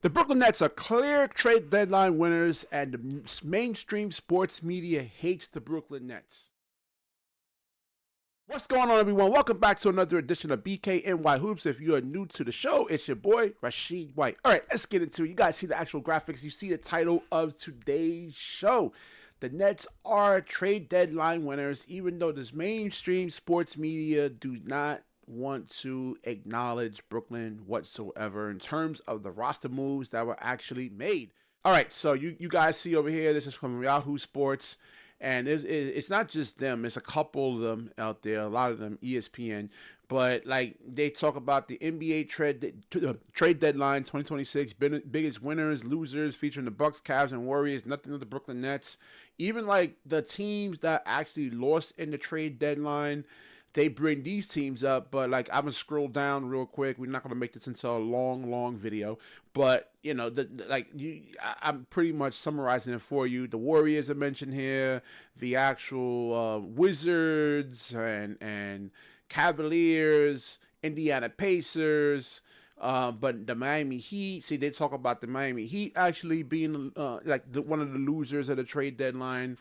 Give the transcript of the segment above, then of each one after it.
The Brooklyn Nets are clear trade deadline winners, and the mainstream sports media hates the Brooklyn Nets. What's going on, everyone? Welcome back to another edition of Bkny Hoops. If you are new to the show, it's your boy, Rashid White. All right, let's get into it. You guys see the actual graphics. You see the title of today's show. The Nets are trade deadline winners, even though this mainstream sports media do not want to acknowledge Brooklyn whatsoever in terms of the roster moves that were actually made. All right, so you guys see over here, this is from Yahoo Sports, and it's not just them, it's a couple of them out there, a lot of them, ESPN, but like they talk about the NBA trade deadline 2026, biggest winners, losers, featuring the Bucks, Cavs, and Warriors, nothing of the Brooklyn Nets. Even like the teams that actually lost in the trade deadline, they bring these teams up, but like I'm gonna scroll down real quick. We're not gonna make this into a long video, but you know, I'm pretty much summarizing it for you. The Warriors are mentioned here, the actual Wizards and Cavaliers, Indiana Pacers. But the Miami Heat, see, they talk about the Miami Heat actually being one of the losers of the trade deadline.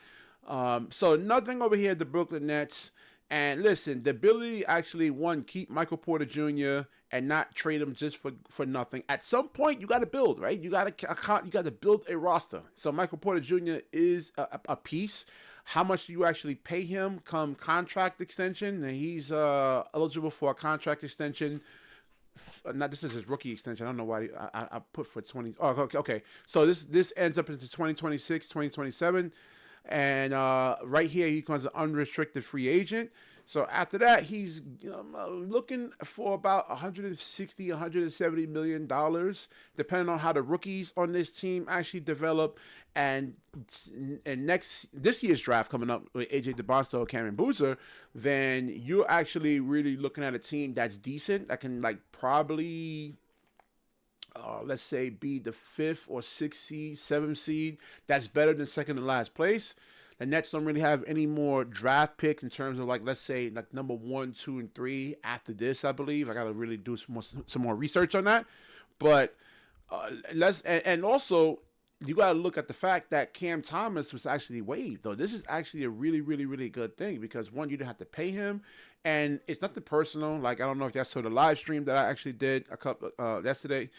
So nothing over here at the Brooklyn Nets. And listen, the ability to actually, one, keep Michael Porter Jr. and not trade him just for nothing. At some point, you got to build, right? You got to build a roster. So Michael Porter Jr. is a piece. How much do you actually pay him come contract extension? And he's eligible for a contract extension. Not, this is his rookie extension. I don't know why I put for 20. Oh, okay. So this ends up into 2026, 2027. And right here, he becomes an unrestricted free agent. So after that, he's looking for about 160, 170 million dollars, depending on how the rookies on this team actually develop. And this year's draft coming up with AJ DeBosto, Cameron Boozer, then you're actually really looking at a team that's decent, that can like probably let's say be the 5th or 6th seed, 7th seed. That's better than second to last place. The Nets don't really have any more draft picks in terms of like, let's say like number 1, 2, and 3 after this. I believe I got to really do some more research on that. But and also you got to look at the fact that Cam Thomas was actually waived, though. This is actually a really good thing because one, you didn't have to pay him, and it's nothing personal. Like I don't know if y'all saw the live stream that I actually did a couple yesterday.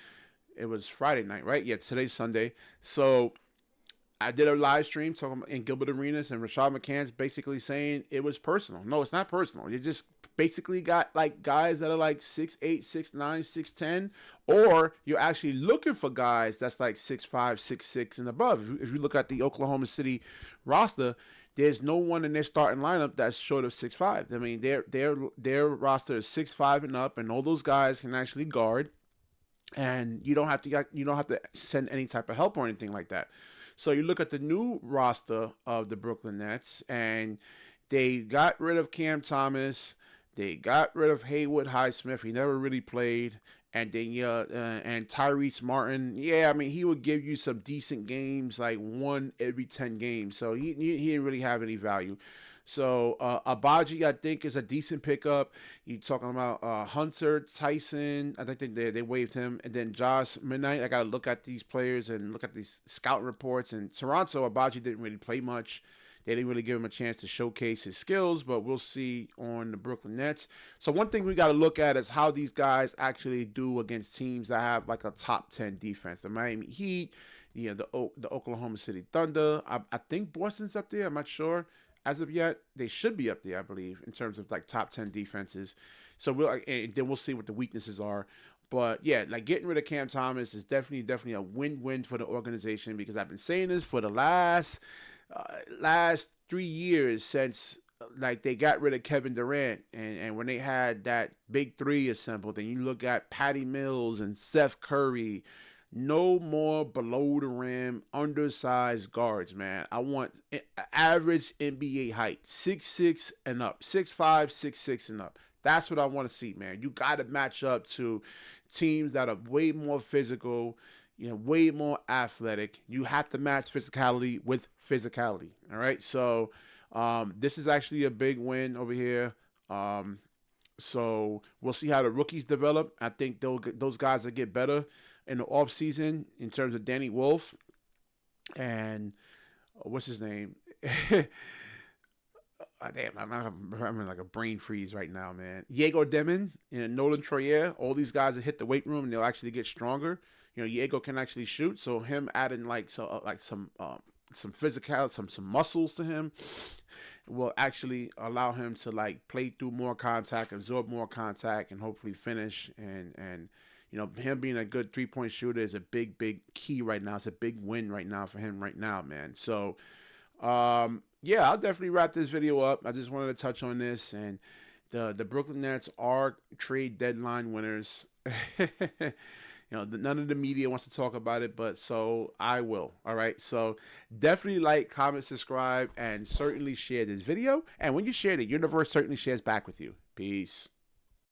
It was Friday night, right? Yeah, today's Sunday. So I did a live stream talking in Gilbert Arenas, and Rashad McCann's basically saying it was personal. No, it's not personal. You just basically got like guys that are like 6'8", 6'9", 6'10", or you're actually looking for guys that's like 6'5", 6'6", and above. If you look at the Oklahoma City roster, there's no one in their starting lineup that's short of 6'5". I mean, their roster is 6'5" and up, and all those guys can actually guard, and you don't have to send any type of help or anything like that. So you look at the new roster of the Brooklyn Nets, and they got rid of Cam Thomas, they got rid of Haywood Highsmith. He never really played, and then and Tyrese Martin. Yeah, I mean he would give you some decent games, like 1 every 10 games. So he didn't really have any value. So Abaji, I think, is a decent pickup. You talking about Hunter Tyson? I think they waived him, and then Josh Midnight. I got to look at these players and look at these scout reports. And Toronto, Abaji didn't really play much. They didn't really give him a chance to showcase his skills, but we'll see on the Brooklyn Nets. So one thing we got to look at is how these guys actually do against teams that have like a top 10 defense. The Miami Heat, the Oklahoma City Thunder. I think Boston's up there. I'm not sure. As of yet, they should be up there, I believe, in terms of like top 10 defenses. So then we'll see what the weaknesses are. But yeah, like getting rid of Cam Thomas is definitely a win-win for the organization, because I've been saying this for the last 3 years since like they got rid of Kevin Durant, and when they had that big three assembled, and you look at Patty Mills and Seth Curry. No more below the rim, undersized guards, man. I want average NBA height, 6'6" and up, 6'5", 6'6" and up. That's what I want to see, man. You got to match up to teams that are way more physical, way more athletic. You have to match physicality with physicality. All right. So this is actually a big win over here. So we'll see how the rookies develop. I think those guys will get better in the off season in terms of Danny Wolf and what's his name? Damn, I'm in like a brain freeze right now, man. Diego Demon and Nolan Troyer, all these guys that hit the weight room and they'll actually get stronger. You know, Diego can actually shoot, so him adding some physical, some muscles to him will actually allow him to like play through more contact, absorb more contact, and hopefully finish. And you know, him being a good 3-point shooter is a big key right now. It's a big win right now for him right now, man. So yeah, I'll definitely wrap this video up. I just wanted to touch on this, and the Brooklyn Nets are trade deadline winners. You know, none of the media wants to talk about it, but so I will. All right. So definitely like, comment, subscribe, and certainly share this video. And when you share, the universe certainly shares back with you. Peace.